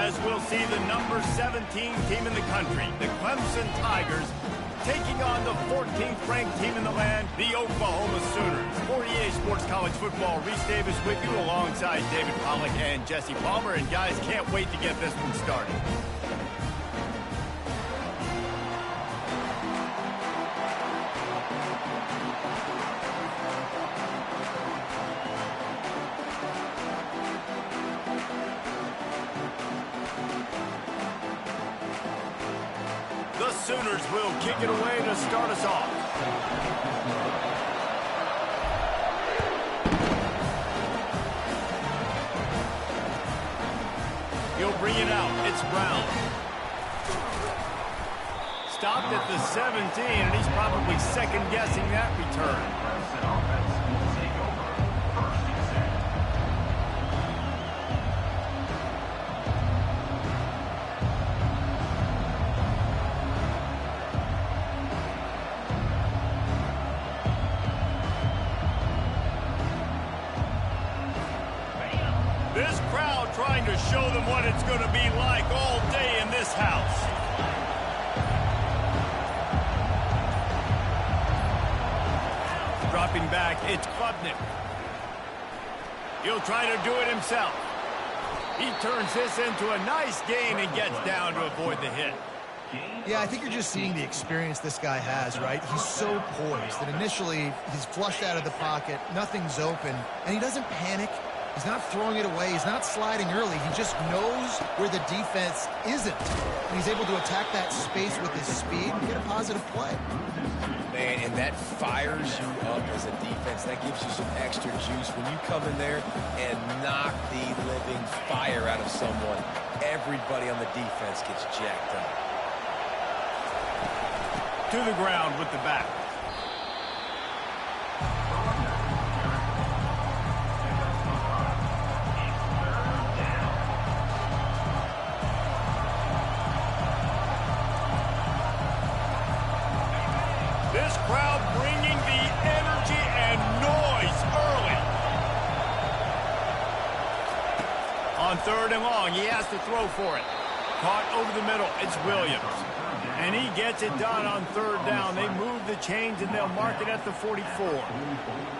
as we'll see the number 17 team in the country, the Clemson Tigers, taking on the 14th ranked team in the land, the Oklahoma Sooners. For EA Sports College Football, Reese Davis with you alongside David Pollack and Jesse Palmer. And guys, can't wait to get this one started. The Sooners will kick it away to start us off. He'll bring it out. It's Brown. Stopped at the 17, and he's probably second-guessing that return. This crowd trying to show them what it's going to be like all day in this house. Dropping back, it's Klubnik. He'll try to do it himself. He turns this into a nice gain and gets down to avoid the hit. Yeah, I think you're just seeing the experience this guy has, right? He's so poised that initially he's flushed out of the pocket, nothing's open, and he doesn't panic. He's not throwing it away. He's not sliding early. He just knows where the defense isn't. And he's able to attack that space with his speed and get a positive play. Man, and that fires you up as a defense. That gives you some extra juice. When you come in there and knock the living fire out of someone, everybody on the defense gets jacked up. To the ground with the back. This crowd bringing the energy and noise early. On 3rd and long, he has to throw for it. Caught over the middle, it's Williams. And he gets it done on 3rd down. They move the chains, and they'll mark it at the 44.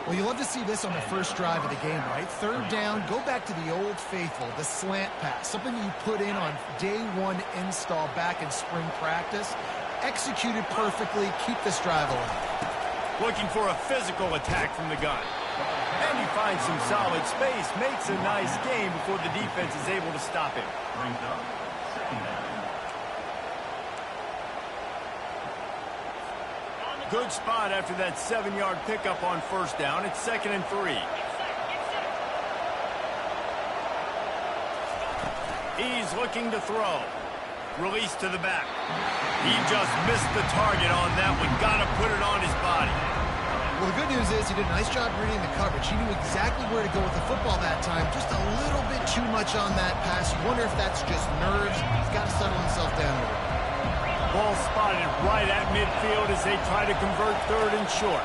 Well, you love to see this on the first drive of the game, right? 3rd down, go back to the old faithful, the slant pass, something you put in on day one install back in spring practice. Executed perfectly, keep this drive alive. Looking for a physical attack from the gun. And he finds some solid space, makes a nice game before the defense is able to stop him. Good spot after that 7-yard pickup on 1st down. It's 2nd and 3. He's looking to throw. Release to the back. He just missed the target on that one. Got to put it on his body. Well, the good news is he did a nice job reading the coverage. He knew exactly where to go with the football that time. Just a little bit too much on that pass. You wonder if that's just nerves. He's got to settle himself down a little. Ball spotted right at midfield as they try to convert 3rd and short.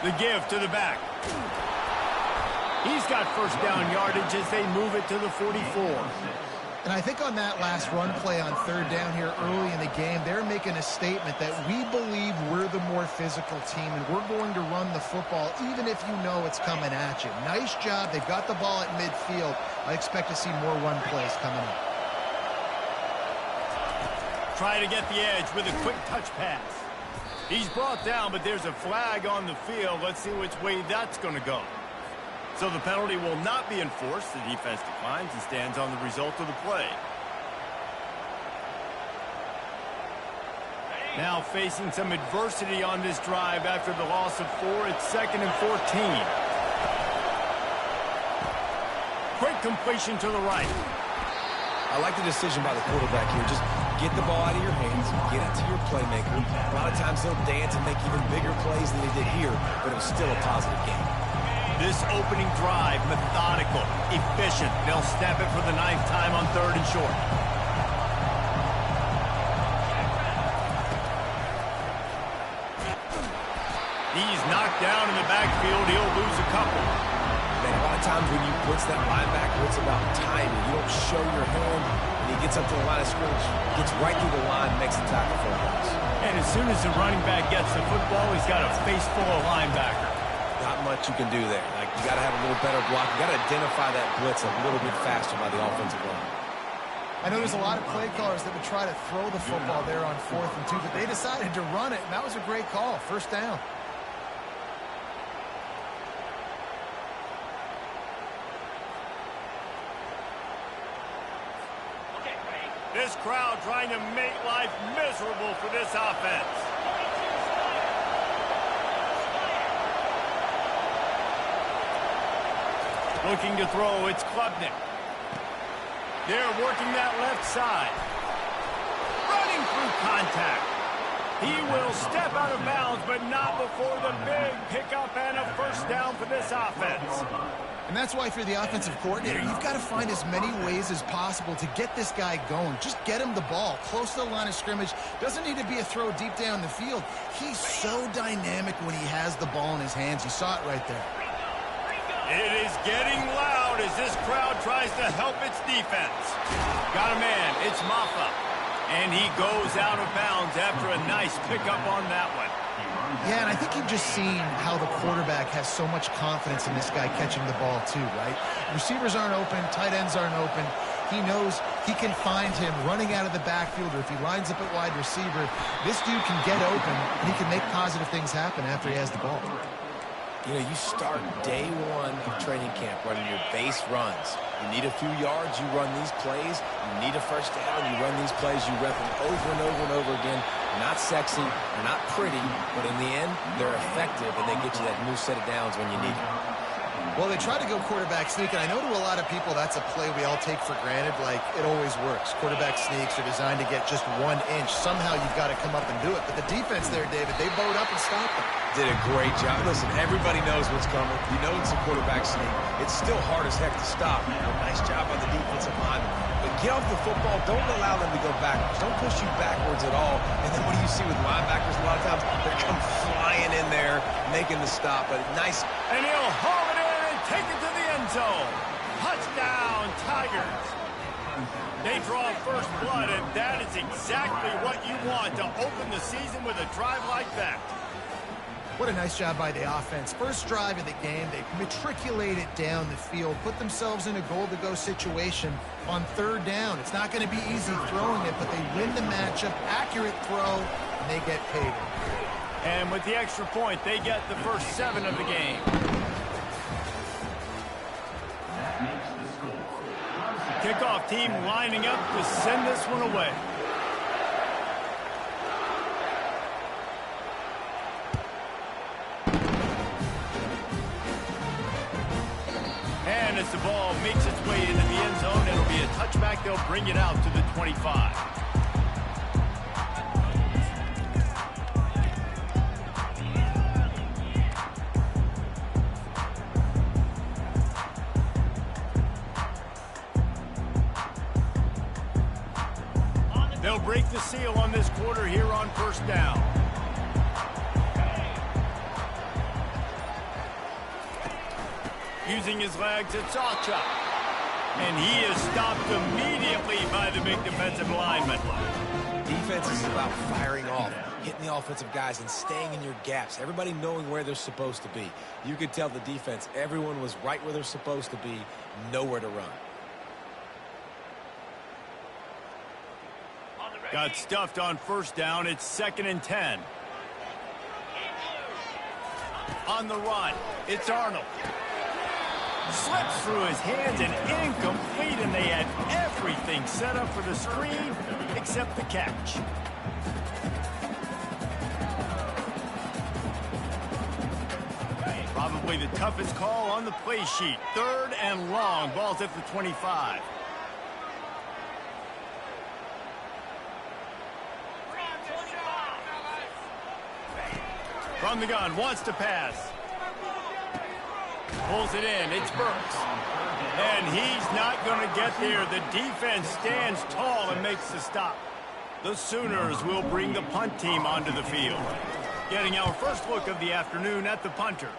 The give to the back. He's got 1st down yardage as they move it to the 44. And I think on that last run play on 3rd down here early in the game, they're making a statement that we believe we're the more physical team and we're going to run the football even if you know it's coming at you. Nice job. They've got the ball at midfield. I expect to see more run plays coming up. Try to get the edge with a quick touch pass. He's brought down, but there's a flag on the field. Let's see which way that's going to go. So the penalty will not be enforced. The defense declines and stands on the result of the play. Now facing some adversity on this drive after the loss of 4. It's 2nd and 14. Quick completion to the right. I like the decision by the quarterback here. Just get the ball out of your hands, get it to your playmaker. A lot of times they'll dance and make even bigger plays than they did here, but it was still a positive game. This opening drive, methodical, efficient. They'll snap it for the 9th time on 3rd and short. He's knocked down in the backfield. He'll lose a couple. Man, a lot of times when you blitz that linebacker, it's about timing. You don't show your hand, and he gets up to the line of scrimmage, gets right through the line, makes the tackle for a loss. And as soon as the running back gets the football, he's got a face full of linebacker. Not much you can do there. Like, you got to have a little better block. You got to identify that blitz a little bit faster by the offensive line. I know there's a lot of play callers that would try to throw the football there on 4th and 2, but they decided to run it, and that was a great call. First down. This crowd trying to make life miserable for this offense. Looking to throw, it's Klubnik. They're working that left side. Running through contact. He will step out of bounds, but not before the big pickup and a first down for this offense. And that's why if you're the offensive coordinator, you've got to find as many ways as possible to get this guy going. Just get him the ball close to the line of scrimmage. Doesn't need to be a throw deep down the field. He's so dynamic when he has the ball in his hands. You saw it right there. It is getting loud as this crowd tries to help its defense. Got a man. It's Maffa. And he goes out of bounds after a nice pickup on that one. Yeah, and I think you've just seen how the quarterback has so much confidence in this guy catching the ball too, right? Receivers aren't open, tight ends aren't open. He knows he can find him running out of the backfield, or if he lines up at wide receiver, this dude can get open, and he can make positive things happen after he has the ball. You know, you start day one of training camp running your base runs. You need a few yards, you run these plays. You need a first down, you run these plays. You rep them over and over and over again. They're not sexy, they're not pretty, but in the end, they're effective, and they get you that new set of downs when you need it. Well, they try to go quarterback sneak, and I know to a lot of people that's a play we all take for granted. Like, it always works. Quarterback sneaks are designed to get just 1 inch. Somehow you've got to come up and do it. But the defense there, David, they bowed up and stopped them. Did a great job. Listen, everybody knows what's coming. You know it's a quarterback sneak. It's still hard as heck to stop. Nice job on the defensive line. But get off the football. Don't allow them to go backwards. Don't push you backwards at all. And then what do you see with linebackers a lot of times? They come flying in there, making the stop. But nice. And he'll haul it in and take it to the end zone. Touchdown, Tigers. They draw first blood, and that is exactly what you want to open the season with a drive like that. What a nice job by the offense. First drive of the game, they matriculated down the field, put themselves in a goal-to-go situation on 3rd down. It's not going to be easy throwing it, but they win the matchup, accurate throw, and they get paid. And with the extra point, they get the first 7 of the game. Kickoff team lining up to send this one away. And as the ball makes its way into the end zone, it'll be a touchback. They'll bring it out to the 25. They'll break the seal on this quarter here on first down. Using his legs, it's Acha. And he is stopped immediately by the big defensive lineman. Defense is about firing off, hitting the offensive guys, and staying in your gaps. Everybody knowing where they're supposed to be. You could tell the defense, everyone was right where they're supposed to be, nowhere to run. Got stuffed on first down. It's 2nd and 10. On the run, it's Arnold. Slips through his hands and incomplete, and they had everything set up for the screen except the catch. Probably the toughest call on the play sheet. 3rd and long. Ball's at the 25. From the gun, wants to pass. Pulls it in, it's Burks. And he's not going to get there. The defense stands tall and makes the stop. The Sooners will bring the punt team onto the field. Getting our first look of the afternoon at the punter.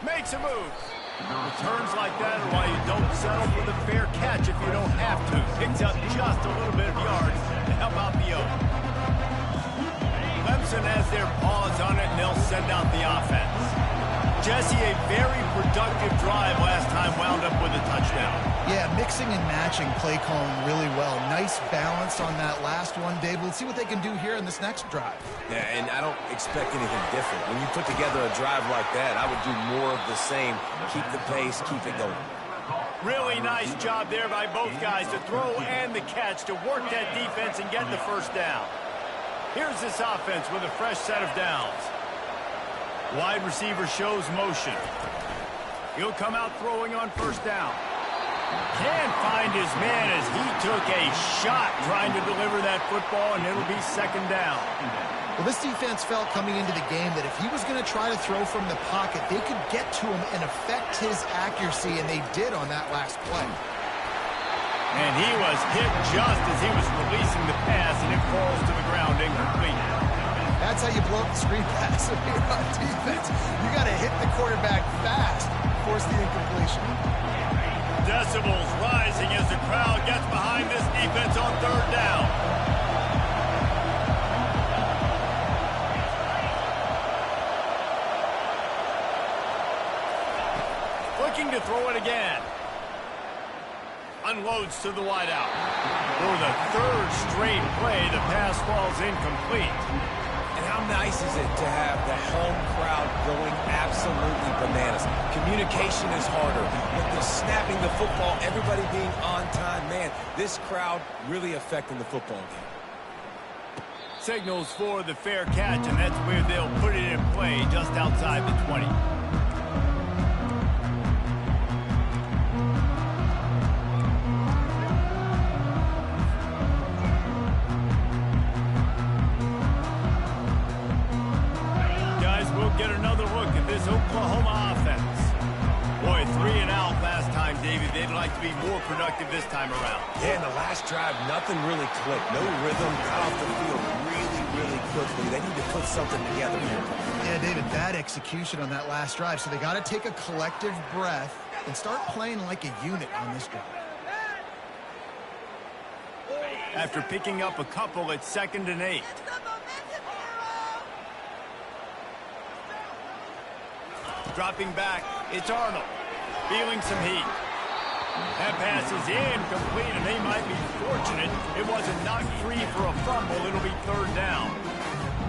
Makes a move. Returns like that are why you don't settle for the fair catch if you don't have to. Picks up just a little bit of yards to help out the Oaks. Clemson has their paws on it, and they'll send out the offense. Jesse, a very productive drive last time wound up with a touchdown. Yeah, mixing and matching play calling really well. Nice balance on that last one, Dave. We'll see what they can do here in this next drive. Yeah, and I don't expect anything different. When you put together a drive like that, I would do more of the same. Keep the pace, keep it going. Really nice job there by both guys to throw and the catch to work that defense and get the first down. Here's this offense with a fresh set of downs. Wide receiver shows motion. He'll come out throwing on first down. Can't find his man as he took a shot trying to deliver that football, and it'll be second down. Well, this defense felt coming into the game that if he was going to try to throw from the pocket, they could get to him and affect his accuracy, and they did on that last play. And he was hit just as he was releasing the pass, and it falls to the ground incomplete. That's how you blow up the screen pass if you're on defense. You got to hit the quarterback fast, force the incompletion. Decibels rising as the crowd gets behind this defense on third down. Looking to throw it again. Unloads to the wideout. For the third straight play, the pass falls incomplete. And how nice is it to have the home crowd going absolutely bananas? Communication is harder, but the snapping the football, everybody being on time, man, this crowd really affecting the football game. Signals for the fair catch, and that's where they'll put it in play just outside the 20. Get another look at this Oklahoma offense. Boy, 3 and out last time, David. They'd like to be more productive this time around. Yeah, in the last drive, nothing really clicked. No rhythm, got off the field really quickly. They need to put something together here. Yeah, David, bad execution on that last drive. So they got to take a collective breath and start playing like a unit on this drive. After picking up a couple at 2nd and 8. Dropping back, it's Arnold. Feeling some heat. That pass is incomplete, and they might be fortunate it wasn't knocked free for a fumble. It'll be third down.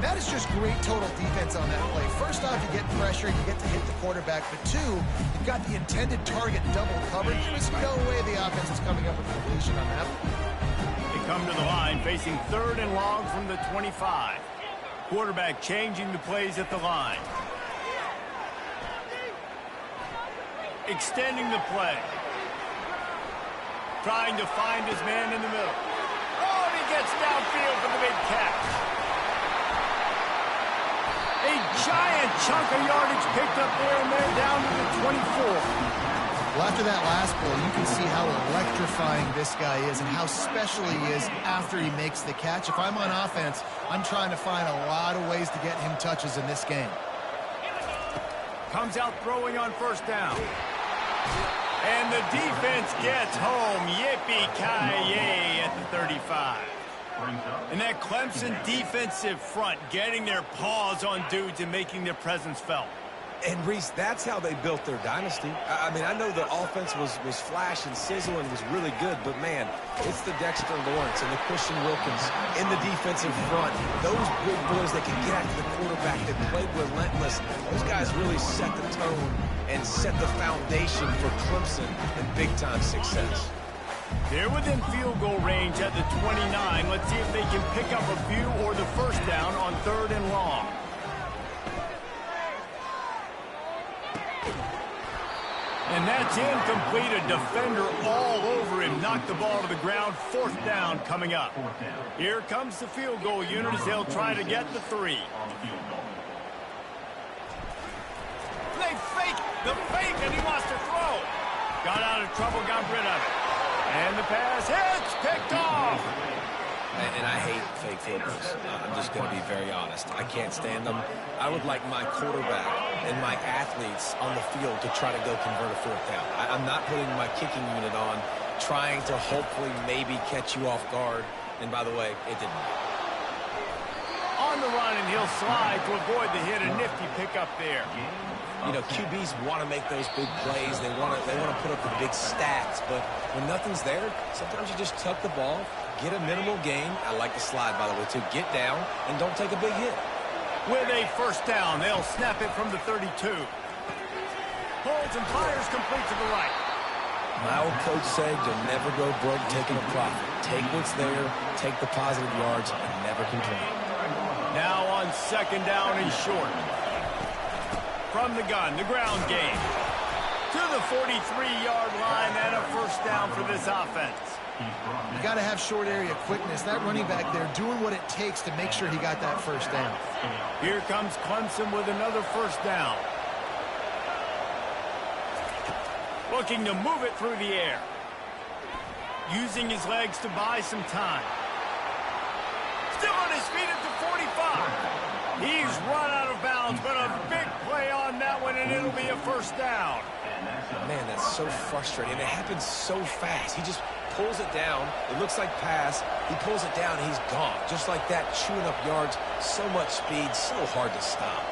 That is just great total defense on that play. First off, you get pressure, you get to hit the quarterback. But 2, you've got the intended target double covered. There's no way the offense is coming up with completion on that. They come to the line facing 3rd and long from the 25. Quarterback changing the plays at the line. Extending the play. Trying to find his man in the middle. Oh, and he gets downfield for the big catch. A giant chunk of yardage picked up there, and they're down to the 24. Well, after that last play, you can see how electrifying this guy is and how special he is after he makes the catch. If I'm on offense, I'm trying to find a lot of ways to get him touches in this game. Comes out throwing on first down. And the defense gets home. Yippee-ki-yay at the 35. And that Clemson defensive front getting their paws on dudes and making their presence felt. And, Reese, that's how they built their dynasty. I mean, I know the offense was flash and sizzle and was really good, but, man, it's the Dexter Lawrence and the Christian Wilkins in the defensive front. Those big boys that can get after the quarterback, that played relentless, those guys really set the tone and set the foundation for Clemson and big-time success. They're within field goal range at the 29. Let's see if they can pick up a few or the first down on 3rd and long. And that's incomplete. A defender all over him. Knocked the ball to the ground. 4th down coming up. Here comes the field goal unit as they'll try to get the 3. They fake the fake, and he wants to throw. Got out of trouble, got rid of it. And the pass hits, picked off. And I hate fake field goals. I'm just going to be very honest. I can't stand them. I would like my quarterback and my athletes on the field to try to go convert a fourth down. I'm not putting my kicking unit on, trying to hopefully maybe catch you off guard. And by the way, it didn't. On the run, and he'll slide to avoid the hit. A nifty pickup there. You know, QBs want to make those big plays. They want to put up the big stats. But when nothing's there, sometimes you just tuck the ball, get a minimal gain. I like the slide, by the way, to get down and don't take a big hit. With a first down, they'll snap it from the 32. Holds and fires complete to the right. My old coach said you'll never go broke taking a profit. Take what's there, take the positive yards, and never complain. Now on second down and short. From the gun, the ground game. To the 43-yard line and a first down for this offense. You got to have short area quickness. That running back there doing what it takes to make sure he got that first down. Here comes Clemson with another first down. Looking to move it through the air. Using his legs to buy some time. Still on his feet at the 45. He's run out of bounds, but a big play on that one, and it'll be a first down. Man, that's so frustrating. It happens so fast. He just pulls it down. It looks like pass. He pulls it down, and he's gone. Just like that, chewing up yards. So much speed, so hard to stop.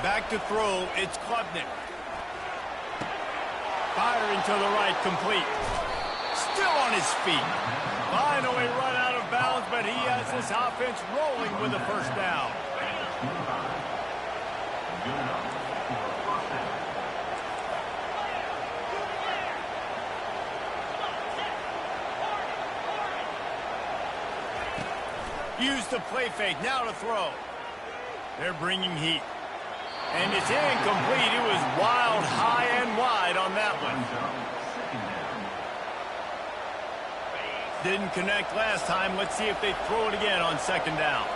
Back to throw, it's Klubnik. Firing to the right, complete. Still on his feet. Finally run out of bounds, but he has this offense rolling with a first down. Use the play fake, now to throw. They're bringing heat. And it's incomplete. It was wild, high, and wide on that one. Didn't connect last time. Let's see if they throw it again on second down.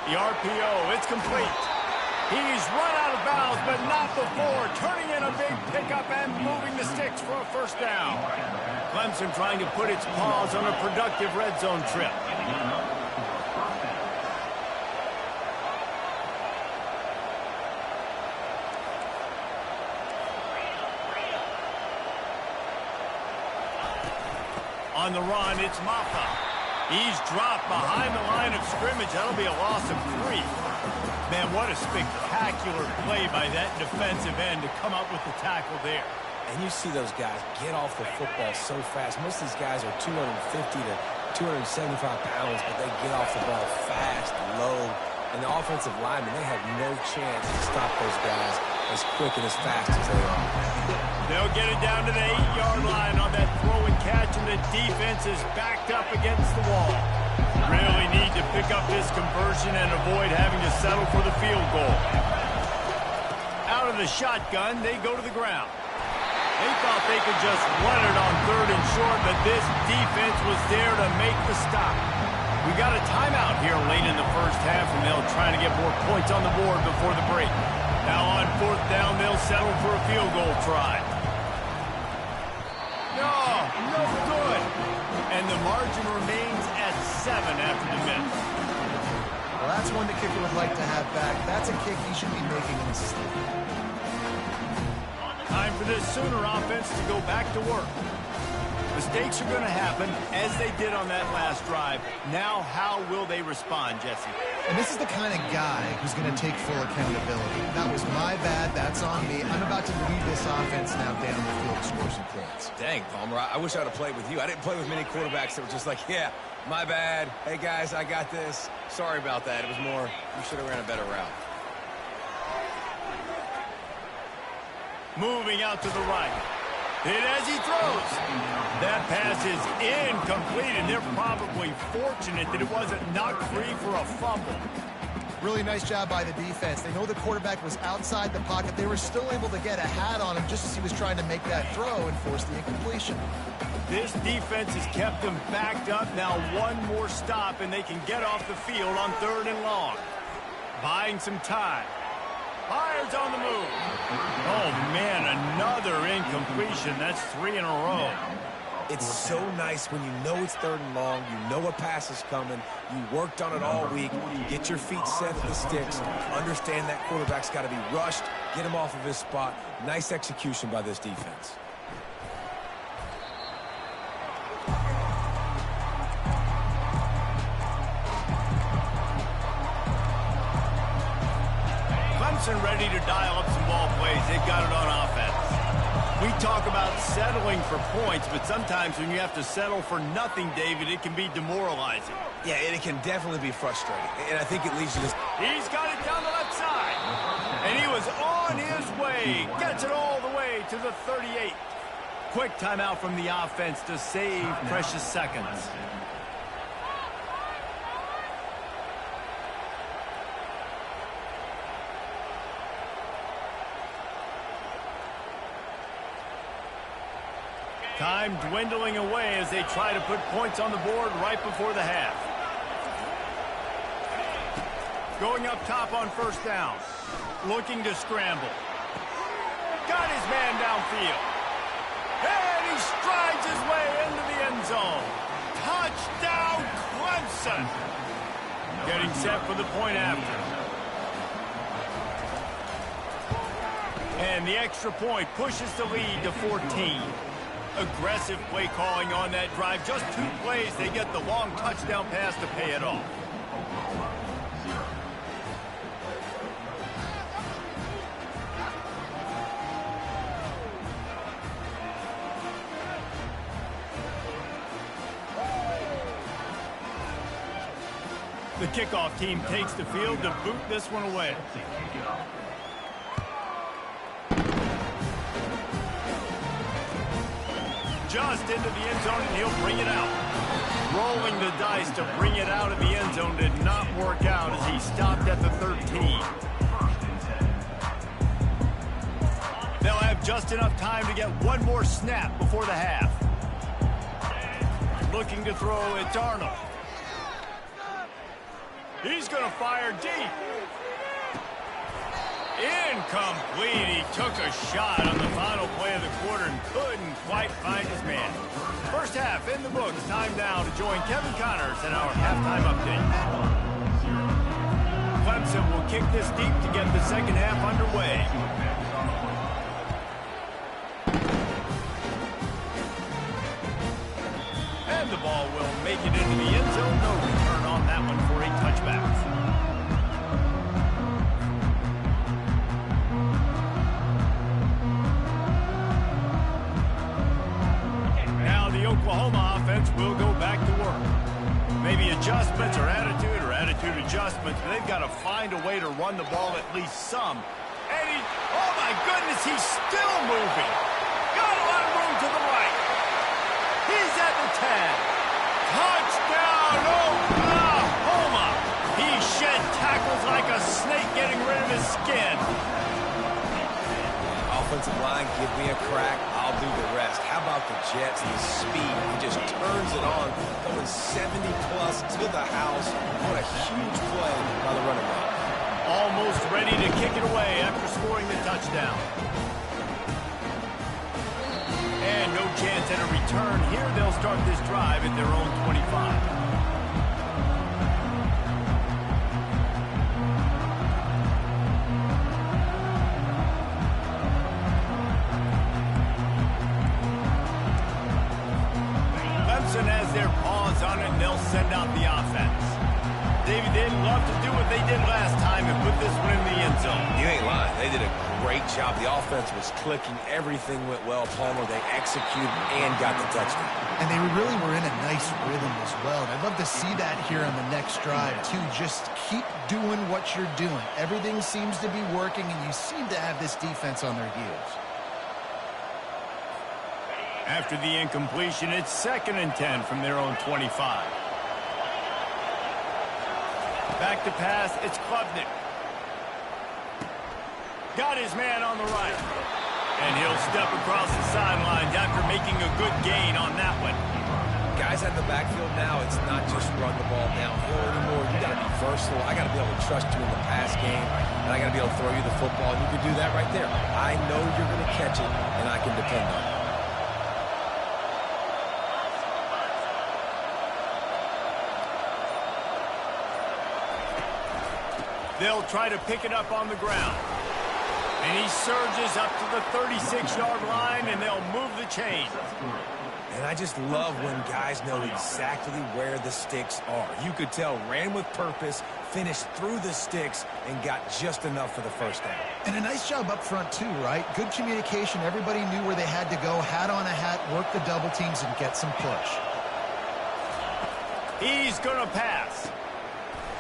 The RPO, it's complete. He's run out of bounds, but not before. Turning in a big pickup and moving the sticks for a first down. Clemson trying to put its paws on a productive red zone trip. On the run, it's Maffa. He's dropped behind the line of scrimmage. That'll be a loss of 3. Man, what a spectacular play by that defensive end to come up with the tackle there. And you see those guys get off the football so fast. Most of these guys are 250 to 275 pounds, but they get off the ball fast, low. And the offensive linemen, they have no chance to stop those guys as quick and as fast as they are. They'll get it down to the 8-yard line on that throw and catch, and the defense is backed up against the wall. Really need to pick up this conversion and avoid having to settle for the field goal. Out of the shotgun, they go to the ground. They thought they could just run it on third and short, but this defense was there to make the stop. We got a timeout here late in the first half, and they'll try to get more points on the board before the break. Now on fourth down, they'll settle for a field goal try. No good. And the margin remains at 7 after the miss. Well, that's one the kicker would like to have back. That's a kick he should be making in his sleep. Time for this Sooner offense to go back to work. Mistakes are going to happen, as they did on that last drive. Now, how will they respond, Jesse? And this is the kind of guy who's going to take full accountability. That was my bad. That's on me. I'm about to lead this offense now down the field to score some points. Dang, Palmer, I wish I would have played with you. I didn't play with many quarterbacks that were just like, yeah, my bad. Hey, guys, I got this. Sorry about that. It was more, you should have ran a better route. Moving out to the right. Hit as he throws. That pass is incomplete, and they're probably fortunate that it wasn't knocked free for a fumble. Really nice job by the defense. They know the quarterback was outside the pocket. They were still able to get a hat on him just as he was trying to make that throw and force the incompletion. This defense has kept them backed up. Now one more stop, and they can get off the field on third and long. Buying some time. Fires on the move. Oh, man, another incompletion. That's 3 in a row. It's so nice when you know it's 3rd and long, you know a pass is coming, you worked on it all week, get your feet set at the sticks, understand that quarterback's got to be rushed, get him off of his spot. Nice execution by this defense. Clemson ready to dial up some ball plays. They've got it on offense. We talk about settling for points, but sometimes when you have to settle for nothing, David, it can be demoralizing. Yeah, and it can definitely be frustrating. And I think it leads you to... He's got it down the left side. And he was on his way. Gets it all the way to the 38. Quick timeout from the offense to save precious seconds. Time dwindling away as they try to put points on the board right before the half. Going up top on 1st down. Looking to scramble. Got his man downfield. And he strides his way into the end zone. Touchdown, Clemson. Getting set for the point after. And the extra point pushes the lead to 14. Aggressive play calling on that drive. Just 2 plays, they get the long touchdown pass to pay it off. The kickoff team takes the field to boot this one away. Just into the end zone, and he'll bring it out. Rolling the dice to bring it out of the end zone did not work out as he stopped at the 13. They'll have just enough time to get one more snap before the half. Looking to throw, it's Arnold. He's going to fire deep. Incomplete. He took a shot on the final play of the quarter and couldn't quite find his man. First half in the books. Time now to join Kevin Connors in our halftime update. Clemson will kick this deep to get the second half underway. And the ball will make it into the end zone. No return on that one for a touchback. Oklahoma offense will go back to work. Maybe adjustments or attitude adjustments, but they've got to find a way to run the ball at least some. And he, oh my goodness, he's still moving. Got a lot of room to the right. He's at the 10. Touchdown, Oklahoma. He shed tackles like a snake getting rid of his skin. Offensive line, give me a crack, I'll do the rest. How about the Jets, the speed? He just turns it on, going 70-plus to the house. What a huge play by the running back. Almost ready to kick it away after scoring the touchdown. And no chance at a return. Here they'll start this drive at their own 25. Has their paws on it, and they'll send out the offense. David, they'd love to do what they did last time and put this one in the end zone. You ain't lying. They did a great job. The offense was clicking. Everything went well. Palmer, they executed and got the touchdown. And they really were in a nice rhythm as well. And I'd love to see that here on the next drive, too. Just keep doing what you're doing. Everything seems to be working, and you seem to have this defense on their heels. After the incompletion, it's 2nd and 10 from their own 25. Back to pass, it's Klubnik. Got his man on the right. And he'll step across the sidelines after making a good gain on that one. Guys at the backfield now, it's not just run the ball downhill anymore. You got to be versatile. I got to be able to trust you in the pass game, and I got to be able to throw you the football, and you can do that right there. I know you're going to catch it, and I can depend on it. They'll try to pick it up on the ground. And he surges up to the 36-yard line, and they'll move the chain. And I just love when guys know exactly where the sticks are. You could tell, ran with purpose, finished through the sticks, and got just enough for the first down. And a nice job up front, too, right? Good communication. Everybody knew where they had to go, hat on a hat, work the double teams, and get some push. He's going to pass.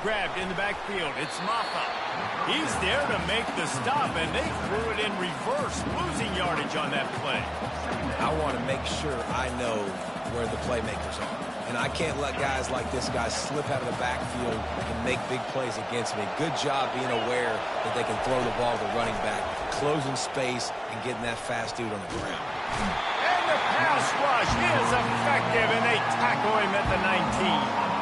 Grabbed in the backfield. It's Maffa. He's there to make the stop, and they threw it in reverse, losing yardage on that play. I want to make sure I know where the playmakers are. And I can't let guys like this guy slip out of the backfield and make big plays against me. Good job being aware that they can throw the ball to the running back, closing space, and getting that fast dude on the ground. And the pass rush is effective, and they tackle him at the 19.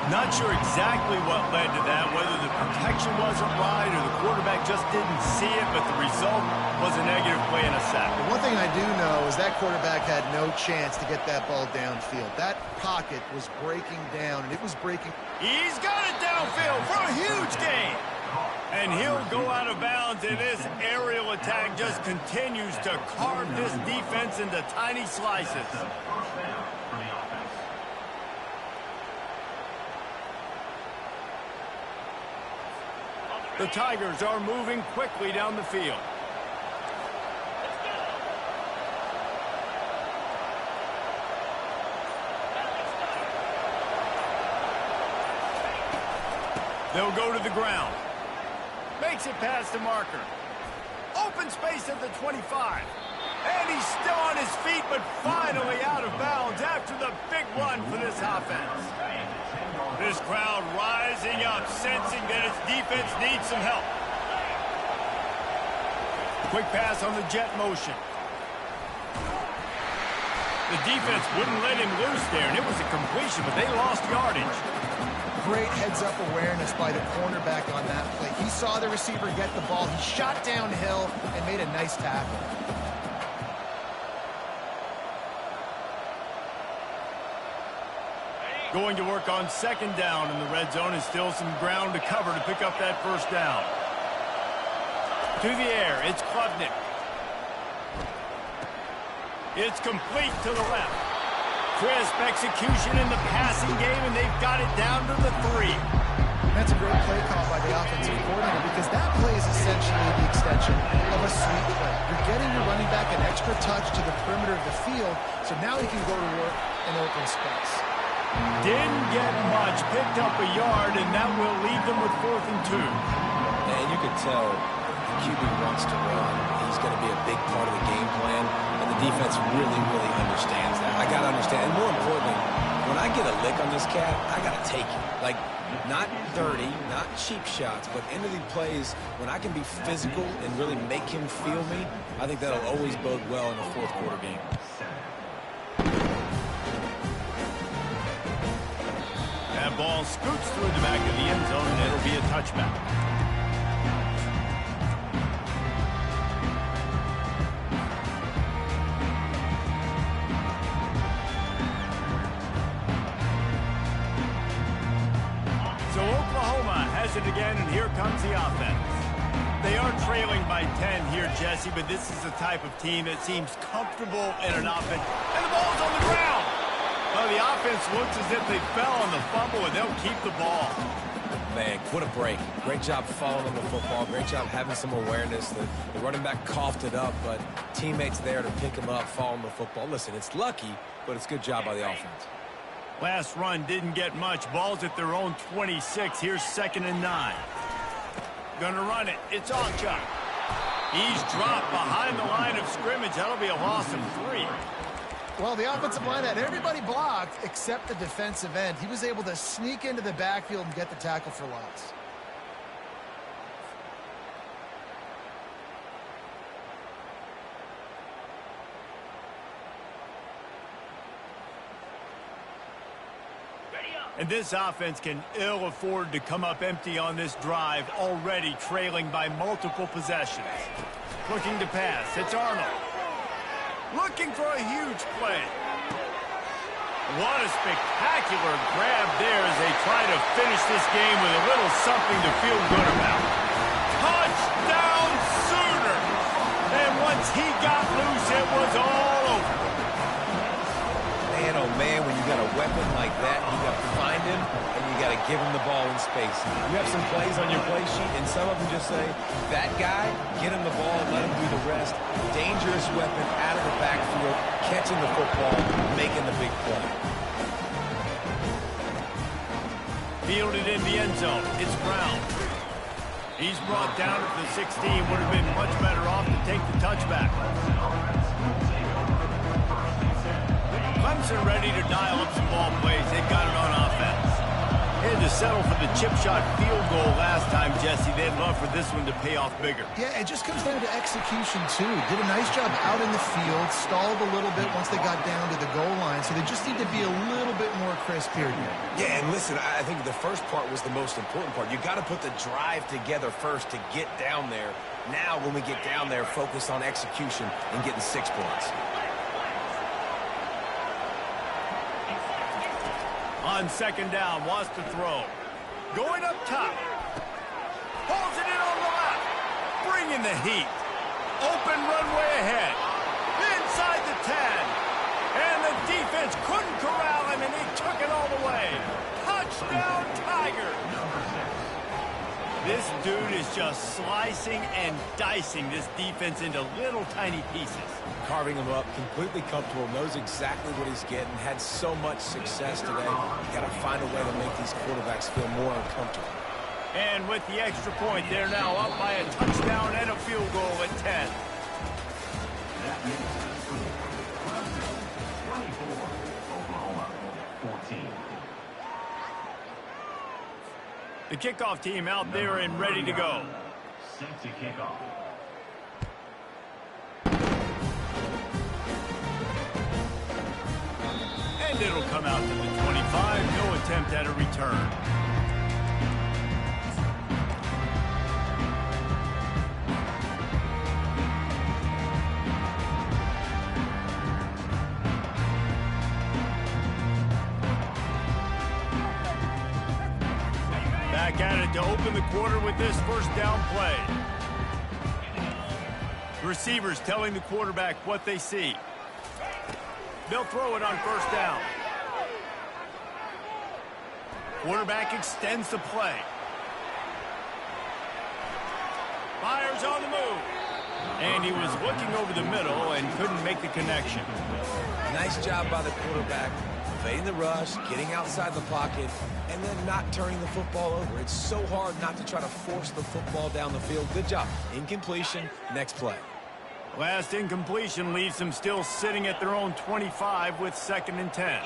Not sure exactly what led to that, whether the protection wasn't right or the quarterback just didn't see it, but the result was a negative play and a sack. One thing I do know is that quarterback had no chance to get that ball downfield. That pocket was breaking down, and it was breaking. He's got it downfield for a huge gain. And he'll go out of bounds, and this aerial attack just continues to carve this defense into tiny slices. The Tigers are moving quickly down the field. They'll go to the ground. Makes it past the marker. Open space at the 25. And he's still on his feet, but finally out of bounds after the big run for this offense. This crowd rising up, sensing that its defense needs some help. Quick pass on the jet motion. The defense wouldn't let him loose there, and it was a completion, but they lost yardage. Great heads-up awareness by the cornerback on that play. He saw the receiver get the ball. He shot downhill and made a nice tackle. Going to work on second down in the red zone, and still some ground to cover to pick up that first down. To the air, it's Klubnik. It's complete to the left. Crisp execution in the passing game, and they've got it down to the 3. That's a great play call by the offensive coordinator, because that play is essentially the extension of a sweep play. You're getting your running back an extra touch to the perimeter of the field, so now he can go to work in open space. Didn't get much, picked up a yard, and that will leave them with 4th and 2. And you can tell the QB wants to run. He's going to be a big part of the game plan, and the defense really, really understands that. I got to understand, and more importantly, when I get a lick on this cat, I got to take it. Like, not dirty, not cheap shots, but end of the plays, when I can be physical and really make him feel me, I think that'll always bode well in a fourth quarter game. That ball scoots through the back of the end zone, and it'll be a touchback. So Oklahoma has it again, and here comes the offense. They are trailing by 10 here, Jesse, but this is the type of team that seems comfortable in an offense. And the ball's on the ground. Well, the offense looks as if they fell on the fumble, and they'll keep the ball. Man, what a break. Great job following the football. Great job having some awareness. The running back coughed it up, but teammates there to pick him up, following the football. Listen, it's lucky, but it's a good job by the offense. Last run didn't get much. Ball's at their own 26. Here's 2nd and 9. Gonna run it. It's Ochuk. He's dropped behind the line of scrimmage. That'll be a loss of 3. Well, the offensive line had everybody blocked except the defensive end. He was able to sneak into the backfield and get the tackle for loss. And this offense can ill afford to come up empty on this drive, already trailing by multiple possessions. Looking to pass. It's Arnold. Looking for a huge play. What a spectacular grab there as they try to finish this game with a little something to feel good about. Touchdown Sooners! And once he got loose, it was all over. Man, oh man, when you got a weapon like that, you got to find him and you got to give him the ball in space. You have some plays on your play sheet, and some of them just say, that guy, get him the ball and let him do the rest. Dangerous weapon out of the backfield, catching the football, making the big play. Fielded in the end zone. It's Brown. He's brought down at the 16. Would have been much better off to take the touchback. Clemson ready to dial up some ball plays. They've got it on offense. They had to settle for the chip shot field goal last time, Jesse. They'd love for this one to pay off bigger. Yeah, it just comes down to execution, too. Did a nice job out in the field, stalled a little bit once they got down to the goal line, so they just need to be a little bit more crisp here. Yeah, and listen, I think the first part was the most important part. You got to put the drive together first to get down there. Now, when we get down there, focus on execution and getting 6 points. On second down, wants to throw. Going up top. Pulls it in on the left. Bringing the heat. Open runway ahead. Inside the 10. And the defense couldn't corral him, and he took it all the way. Touchdown, Tigers. This dude is just slicing and dicing this defense into little tiny pieces. Carving him up, completely comfortable, knows exactly what he's getting, had so much success today. You got to find a way to make these quarterbacks feel more uncomfortable. And with the extra point, they're now up by a touchdown and a field goal at 10. The kickoff team out there and ready to go. Set to kick off. And it'll come out to the 25. No attempt at a return. Back at it to open the quarter with this first down play. Receivers telling the quarterback what they see. They'll throw it on first down. Quarterback extends the play. Fires on the move. And he was looking over the middle and couldn't make the connection. Nice job by the quarterback, evading the rush, getting outside the pocket, and then not turning the football over. It's so hard not to try to force the football down the field. Good job. Incompletion, next play. Last incompletion leaves them still sitting at their own 25 with 2nd and 10.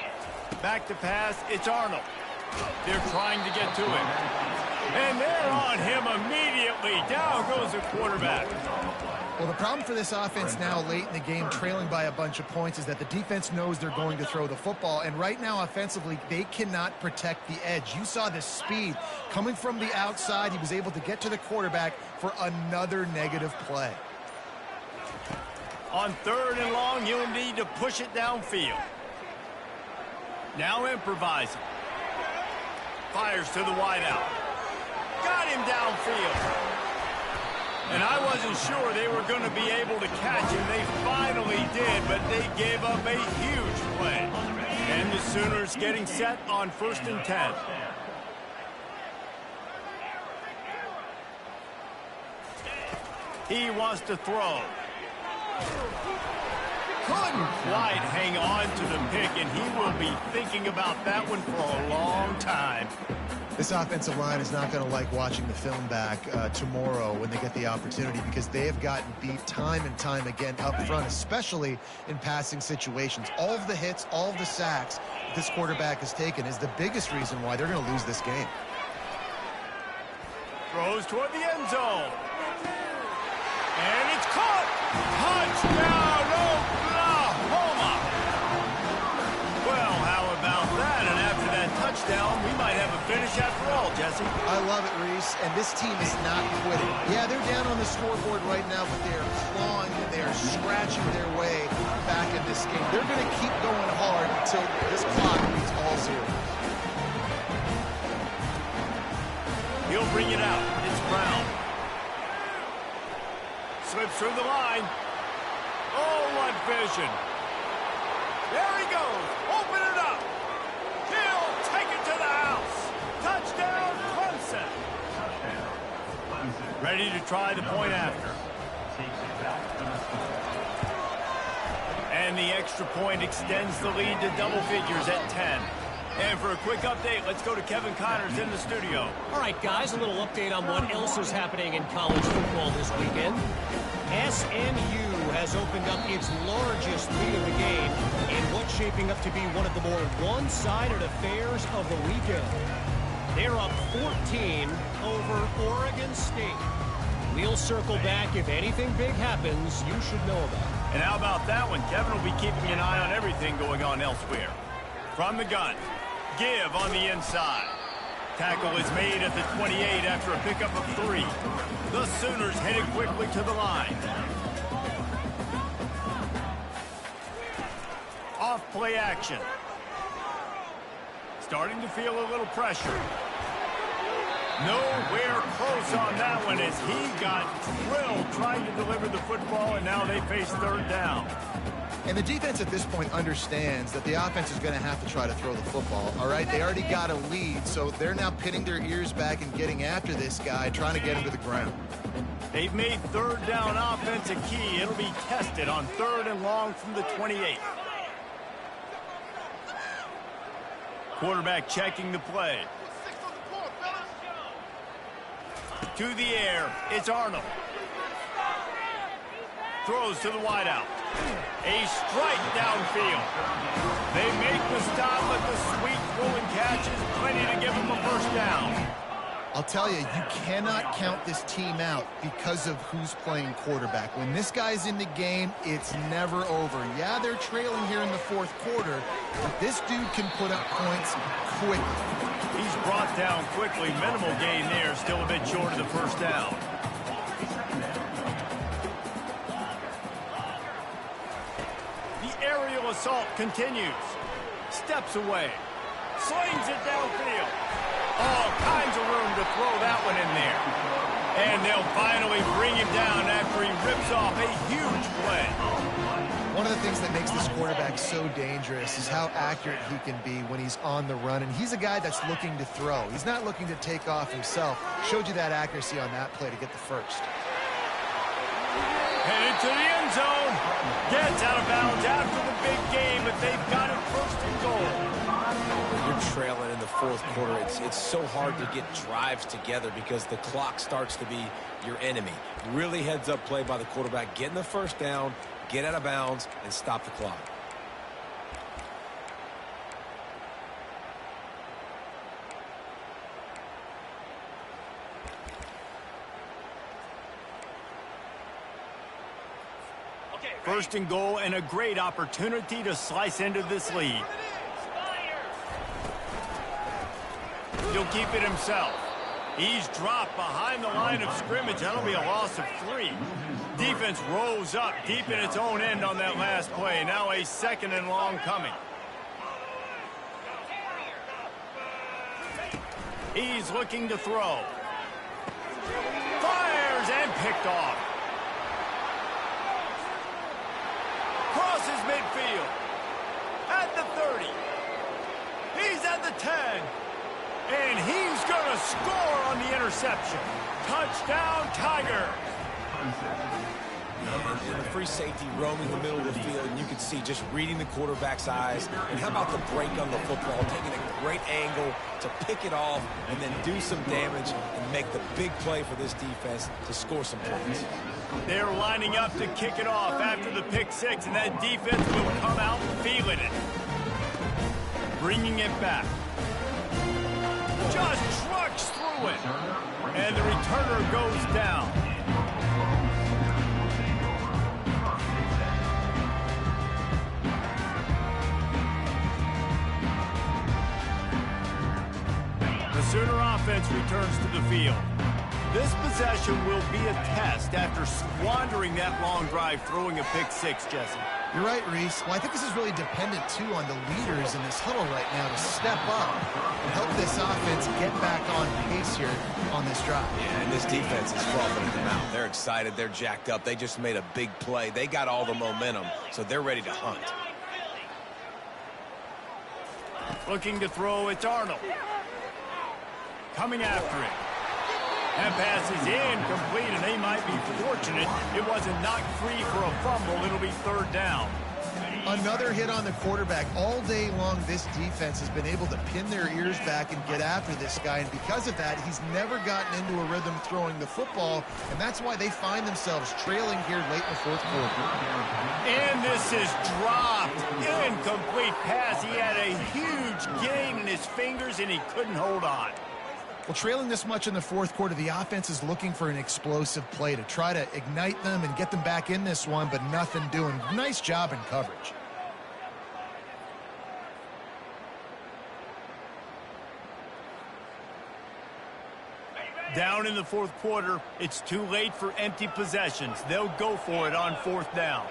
Back to pass, it's Arnold. They're trying to get to him. And they're on him immediately. Down goes the quarterback. Well, the problem for this offense now late in the game, trailing by a bunch of points, is that the defense knows they're going to throw the football. And right now, offensively, they cannot protect the edge. You saw the speed coming from the outside. He was able to get to the quarterback for another negative play. On 3rd and long, you'll need to push it downfield. Now improvising. Fires to the wideout. Got him downfield. And I wasn't sure they were going to be able to catch him. They finally did, but they gave up a huge play. And the Sooners getting set on 1st and 10. He wants to throw. Couldn't quite hang on to the pick, and he will be thinking about that one for a long time. This offensive line is not going to like watching the film back tomorrow when they get the opportunity, because they have gotten beat time and time again up front, especially in passing situations. All of the hits, all of the sacks that this quarterback has taken is the biggest reason why they're going to lose this game. Throws toward the end zone. And it's caught. Touchdown, Oklahoma. Well, how about that? And after that touchdown, we Jesse? I love it, Reese, and this team is not quitting. Yeah, they're down on the scoreboard right now, but they're clawing and they're scratching their way back in this game. They're going to keep going hard until this clock reads all zeros. He'll bring it out. It's Brown. Slips through the line. Oh, what vision. There he goes. Open it up. He'll take it to the house. Touchdown, Clemson. Ready to try the point after. And the extra point extends the lead to double figures at 10. And for a quick update, let's go to Kevin Connors in the studio. All right, guys, a little update on what else is happening in college football this weekend. SMU has opened up its largest lead of the game in what's shaping up to be one of the more one-sided affairs of the weekend. They're up 14 over Oregon State. We'll circle back. If anything big happens, you should know about it. And how about that one? Kevin will be keeping an eye on everything going on elsewhere. From the gun, give on the inside. Tackle is made at the 28 after a pickup of 3. The Sooners headed quickly to the line. Off play action. Starting to feel a little pressure. Nowhere close on that one as he got drilled trying to deliver the football, and now they face third down. And the defense at this point understands that the offense is going to have to try to throw the football, all right? They already got a lead, so they're now pinning their ears back and getting after this guy, trying to get him to the ground. They've made third down offense a key. It'll be tested on 3rd and long from the 28. Quarterback checking the play. To the air, it's Arnold. Throws to the wideout. A strike downfield. They make the stop, but the sweet throwing catch is plenty to give them a first down. I'll tell you, you cannot count this team out because of who's playing quarterback. When this guy's in the game, it's never over. Yeah, they're trailing here in the 4th quarter, but this dude can put up points quickly. He's brought down quickly. Minimal gain there, still a bit short of the first down. The aerial assault continues. Steps away. Slings it downfield. All kinds of room to throw that one in there. And they'll finally bring him down after he rips off a huge play. One of the things that makes this quarterback so dangerous is how accurate he can be when he's on the run. And he's a guy that's looking to throw. He's not looking to take off himself. Showed you that accuracy on that play to get the first. Headed to the end zone. Gets out of bounds after the big game, but they've got it 1st and goal. You're trailing in the 4th quarter. It's so hard to get drives together because the clock starts to be your enemy. Really heads-up play by the quarterback. Getting the first down, get out of bounds, and stop the clock. First and goal and a great opportunity to slice into this lead. He'll keep it himself. He's dropped behind the line of scrimmage. That'll be a loss of 3. Defense rose up deep in its own end on that last play. Now a 2nd and long coming. He's looking to throw. Fires and picked off. Crosses midfield. At the 30. He's at the 10. And he's going to score on the interception. Touchdown, Tiger. And the free safety roaming the middle of the field, and you can see just reading the quarterback's eyes. And how about the break on the football, taking a great angle to pick it off and then do some damage and make the big play for this defense to score some points. They're lining up to kick it off after the pick 6, and that defense will come out feeling it. Bringing it back. Just trucks through it. And the returner goes down. The Sooner offense offense returns to the field. This possession will be a test after squandering that long drive throwing a pick six, Jesse. You're right, Reese. Well, I think this is really dependent, too, on the leaders in this huddle right now to step up and help this offense get back on pace here on this drive. Yeah, and this defense is frothing them out. They're excited. They're jacked up. They just made a big play. They got all the momentum, so they're ready to hunt. Looking to throw, it's Arnold. Coming after it. That pass is incomplete, and they might be fortunate it wasn't knocked free for a fumble. It'll be third down. Another hit on the quarterback. All day long, this defense has been able to pin their ears back and get after this guy, and because of that, he's never gotten into a rhythm throwing the football, and that's why they find themselves trailing here late in the fourth quarter. And this is dropped. Incomplete pass. He had a huge gain in his fingers, and he couldn't hold on. Well, trailing this much in the fourth quarter, the offense is looking for an explosive play to try to ignite them and get them back in this one, but nothing doing. Nice job in coverage. Down in the fourth quarter, it's too late for empty possessions. They'll go for it on fourth down.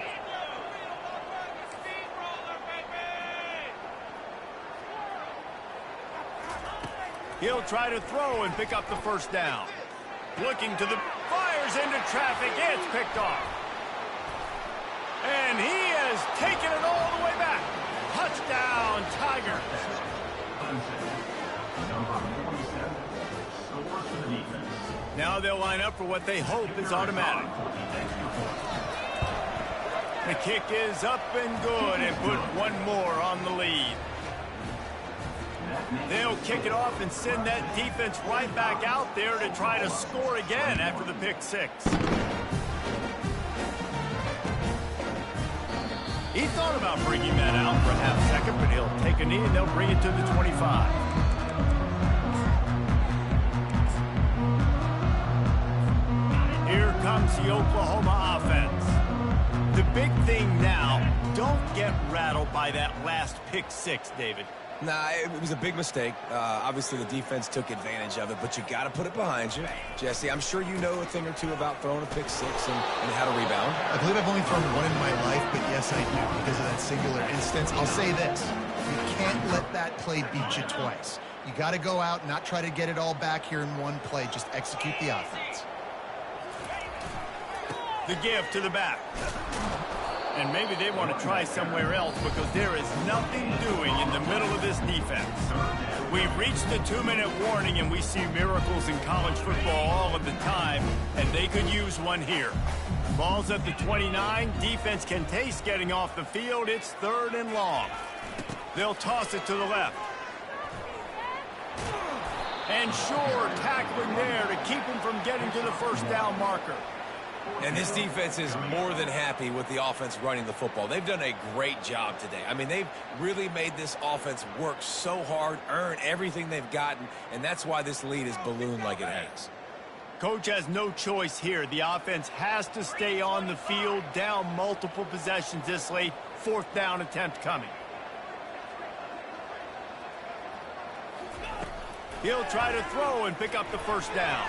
He'll try to throw and pick up the first down. Looking to the... fires into traffic. It's picked off. And he has taken it all the way back. Touchdown, Tigers. Now they'll line up for what they hope is automatic. The kick is up and good and put one more on the lead. They'll kick it off and send that defense right back out there to try to score again after the pick six. He thought about bringing that out for a half second, but he'll take a knee and they'll bring it to the 25. Here comes the Oklahoma offense. The big thing now, don't get rattled by that last pick six, David. Nah, it was a big mistake. Obviously, the defense took advantage of it, but you got to put it behind you. Jesse, I'm sure you know a thing or two about throwing a pick six and how to rebound. I believe I've only thrown one in my life, but yes, I do because of that singular instance. I'll say this. You can't let that play beat you twice. You got to go out and not try to get it all back here in one play. Just execute the offense. The give to the back. And maybe they want to try somewhere else because there is nothing doing in the middle of this defense. We've reached the 2-minute warning, and we see miracles in college football all of the time, and they could use one here. Ball's at the 29. Defense can taste getting off the field. It's third and long. They'll toss it to the left. And sure, tackling there to keep him from getting to the first down marker. And this defense is more than happy with the offense running the football. They've done a great job today. I mean, they've really made this offense work so hard, earn everything they've gotten, and that's why this lead is ballooned like it has. Coach has no choice here. The offense has to stay on the field, down multiple possessions this late. Fourth down attempt coming. He'll try to throw and pick up the first down.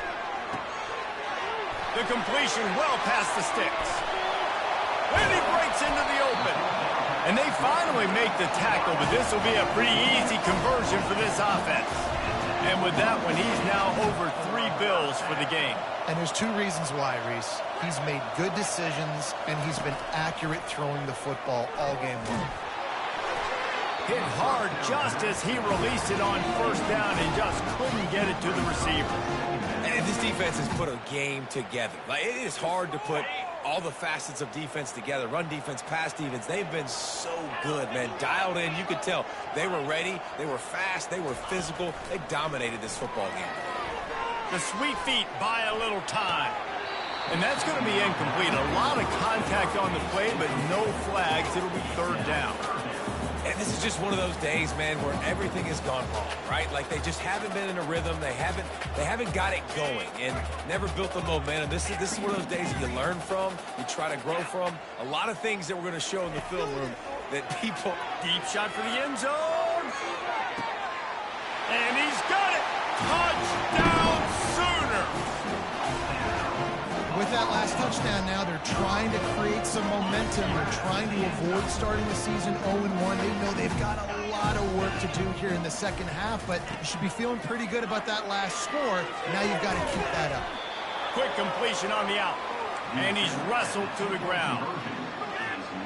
The completion well past the sticks. And he breaks into the open. And they finally make the tackle, but this will be a pretty easy conversion for this offense. And with that one, he's now over 3 bills for the game. And there's 2 reasons why, Reese. He's made good decisions, and he's been accurate throwing the football all game long. Hit hard just as he released it on first down and just couldn't get it to the receiver. And this defense has put a game together. Like, it is hard to put all the facets of defense together. Run defense, pass defense. They've been so good, man. Dialed in. You could tell they were ready. They were fast. They were physical. They dominated this football game. The sweet feet buy a little time. And that's going to be incomplete. A lot of contact on the play, but no flags. It'll be third down. And this is just one of those days, man, where everything has gone wrong, right? Like, they just haven't been in a rhythm. They haven't got it going and never built the momentum. This is one of those days that you learn from, you try to grow from. A lot of things that we're going to show in the film room that people... Deep shot for the end zone. And he's got it. Touchdown! some momentum. They're trying to avoid starting the season 0-1. They know they've got a lot of work to do here in the second half, but you should be feeling pretty good about that last score. Now you've got to keep that up. Quick completion on the out, and he's wrestled to the ground.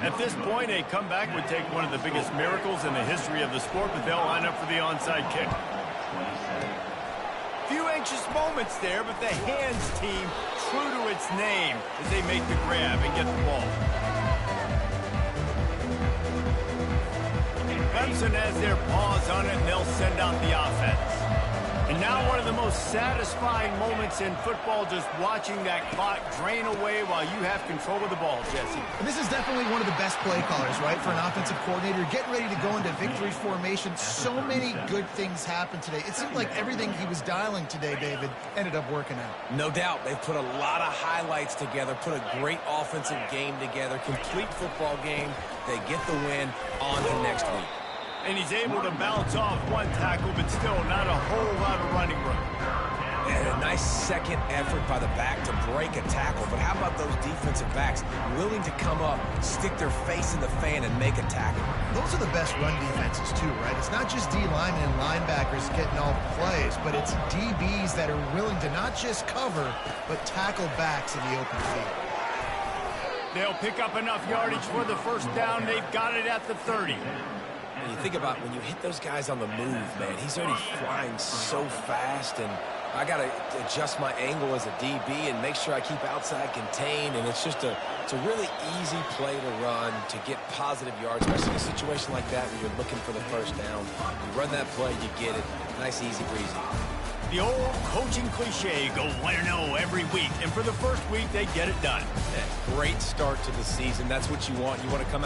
At this point, a comeback would take one of the biggest miracles in the history of the sport, but they'll line up for the onside kick. Few anxious moments there, but the hands team true to its name as they make the grab and get the ball. Clemson has their paws on it, and they'll send out the offense. And now one of the most satisfying moments in football, just watching that clock drain away while you have control of the ball, Jesse. And this is definitely one of the best play callers, right, for an offensive coordinator. Getting ready to go into victory formation. So many good things happened today. It seemed like everything he was dialing today, David, ended up working out. No doubt. They've put a lot of highlights together, put a great offensive game together, complete football game. They get the win on to next week. And he's able to bounce off one tackle, but still not a whole lot of running room. And a nice second effort by the back to break a tackle. But how about those defensive backs willing to come up, stick their face in the fan, and make a tackle? Those are the best run defenses, too, right? It's not just D linemen and linebackers getting all the plays, but it's DBs that are willing to not just cover, but tackle backs in the open field. They'll pick up enough yardage for the first down. They've got it at the 30. And you think about when you hit those guys on the move, man, he's already flying so fast, and I got to adjust my angle as a DB and make sure I keep outside contained, and it's a really easy play to run to get positive yards, especially in a situation like that where you're looking for the first down. You run that play, you get it. Nice, easy breezy. The old coaching cliche, go 1-0 every week, and for the first week, they get it done. Yeah, great start to the season. That's what you want. You want to come out